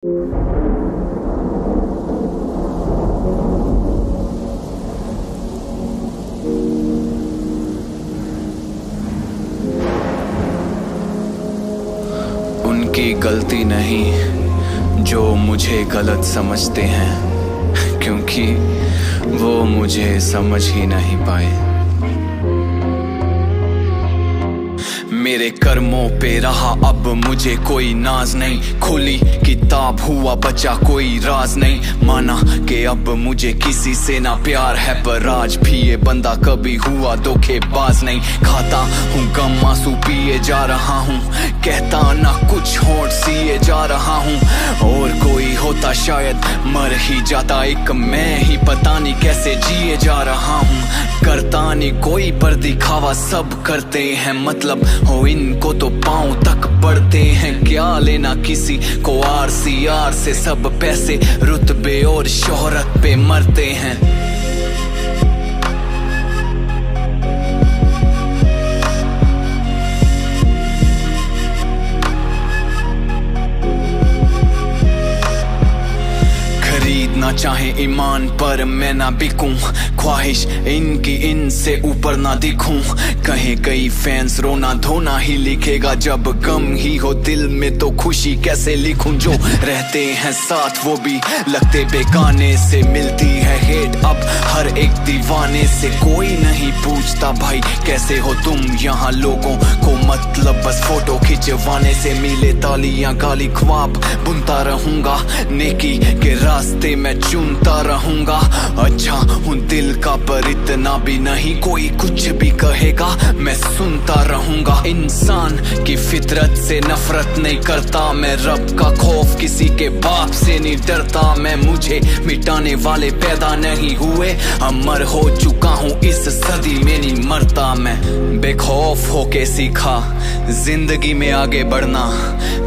उनकी गलती नहीं जो मुझे गलत समझते हैं, क्योंकि वो मुझे समझ ही नहीं पाए। मेरे कर्मों पे रहा अब मुझे कोई नाज नहीं, खुली किताब हुआ बचा कोई राज नहीं। माना कि अब मुझे किसी से ना प्यार है, पर आज भी ये बंदा कभी हुआ धोखेबाज नहीं। खाता हूँ गम आंसू पिए जा रहा हूँ, कहता ना कुछ होठ सिए जा रहा हूँ। और कोई होता शायद मर ही जाता, एक मैं ही पता नहीं कैसे जिए जा रहा हूँ। करता नहीं कोई पर दिखावा सब करते हैं, मतलब हो इनको तो पांव तक पड़ते हैं। क्या लेना किसी को आर से, सब पैसे रुतबे और शोहरत पे मरते हैं। ना चाहे ईमान पर मैं ना बिकूं, ख्वाहिश इनकी इनसे ऊपर ना दिखूं। कहीं कई फैंस रोना धोना ही लिखेगा, जब गम ही हो दिल में तो खुशी कैसे लिखूं। जो रहते हैं साथ वो भी लगते बेगाने से, मिलती है हेट अब हर एक दीवाने से। कोई नहीं पूछता भाई कैसे हो तुम, यहाँ लोगों को मतलब बस फोटो खिंचवाने से मिले। तालियां गाली ख्वाब बुनता रहूंगा, नेकी के रास्ते मैं चुनता रहूंगा। अच्छा हूँ दिल का पर इतना भी नहीं कोई कुछ भी कहेगा मैं सुनता रहूंगा। इंसान की फितरत से नफरत नहीं करता मैं, रब का खौफ किसी के बाप से नहीं डरता मैं। मुझे मिटाने वाले पैदा नहीं हुए, अमर हो चुका हूँ इस सदी में नहीं मरता मैं। बेखौफ होके सीखा जिंदगी में आगे बढ़ना,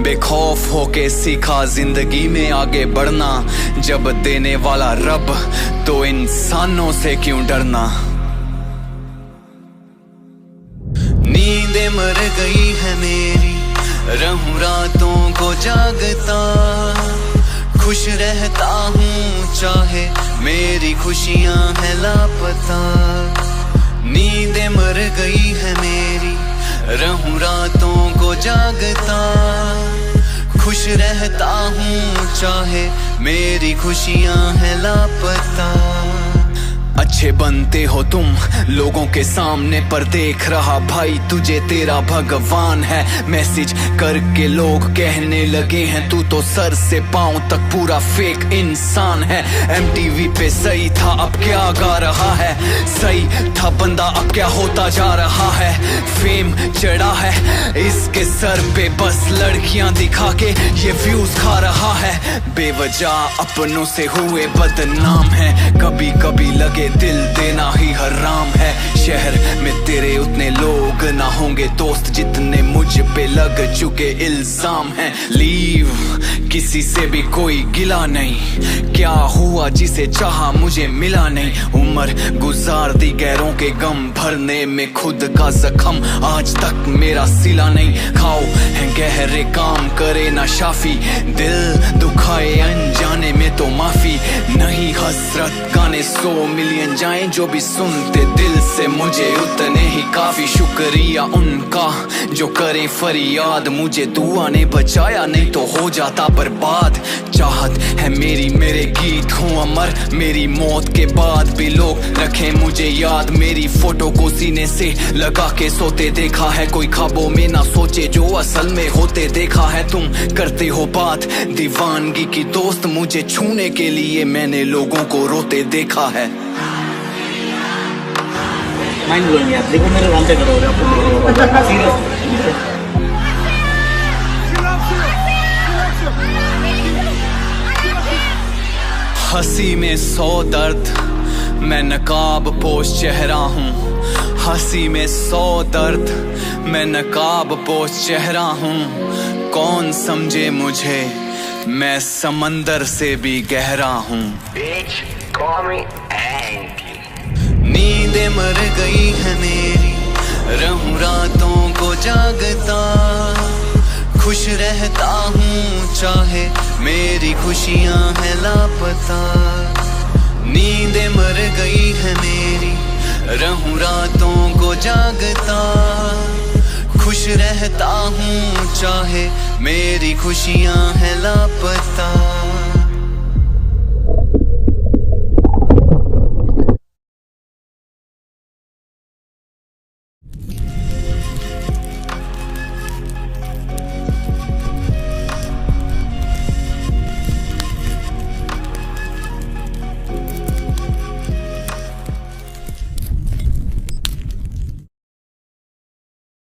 बेखौफ होके सीखा जिंदगी में आगे बढ़ना। जब देने वाला रब तो इंसानों से क्यों डरना। नींदें मर गई है मेरी, रहूं रातों को जागता। खुश रहता हूँ चाहे मेरी खुशियां है लापता। नींदें मर गई है मेरी, रहूं रातों को जागता। खुश रहता हूँ चाहे मेरी खुशियां है लापता। अच्छे बनते हो तुम लोगों के सामने, पर देख रहा भाई तुझे तेरा भगवान है। मैसेज करके लोग कहने लगे हैं तू तो सर से पांव तक पूरा फेक इंसान है। MTV पे सही था अब क्या गा रहा है, सही था बंदा अब क्या होता जा रहा है। फेम चढ़ा है इसके सर पे बस लड़कियां दिखा के ये व्यूज खा रहा है। बेवजह अपनों से हुए बदनाम है, कभी कभी लगे दिल देना ही हराम है। शहर में तेरे उतने लोग ना होंगे दोस्त जितने मुझ पे लग चुके इल्जाम हैं। लीव किसी से भी कोई गिला नहीं, क्या हुआ जिसे चाहा मुझे मिला नहीं। उम्र गुजार दी गैरों के गम भरने में, खुद का जख्म आज तक मेरा सिला नहीं। खाओ है गहरे काम करे ना शाफी, दिल दुखाए अनजाने में तो माफी नहीं। हसरत गाने 100 मिलियन जाएं जो भी सुनते दिल से मुझे उतने ही काफी। शुक्रिया उनका जो करे फरियाद, मुझे दुआ ने बचाया नहीं तो हो जाता बर्बाद। चाहत है मेरी मेरे गीत हूँ अमर, मेरी मौत के बाद भी लोग रखें मुझे याद। मेरी फोटो को सीने से लगा के सोते देखा है, कोई ख्वाबों में ना सोचे जो असल में होते देखा है। तुम करते हो बात दीवानगी की दोस्त, मुझे छूने के लिए मैंने लोगों को रोते देखा है। माइंड ब्लोइंग यार, देखो मेरे रोंगटे खड़े हो रहे हैं सीरियस। हंसी में 100 दर्द मैं नकाब पोश चेहरा हूँ। हंसी में 100 दर्द मैं नकाब पोश चेहरा हूँ। कौन समझे मुझे मैं समंदर से भी गहरा हूँ। नींदें मर गई है मेरी, रहूं रातों को जागता। खुश रहता हूँ चाहे मेरी खुशियां हैं लापता। नींदें मर गई है मेरी, रहूं रातों को जागता। खुश रहता हूँ चाहे मेरी खुशियां हैं लापता।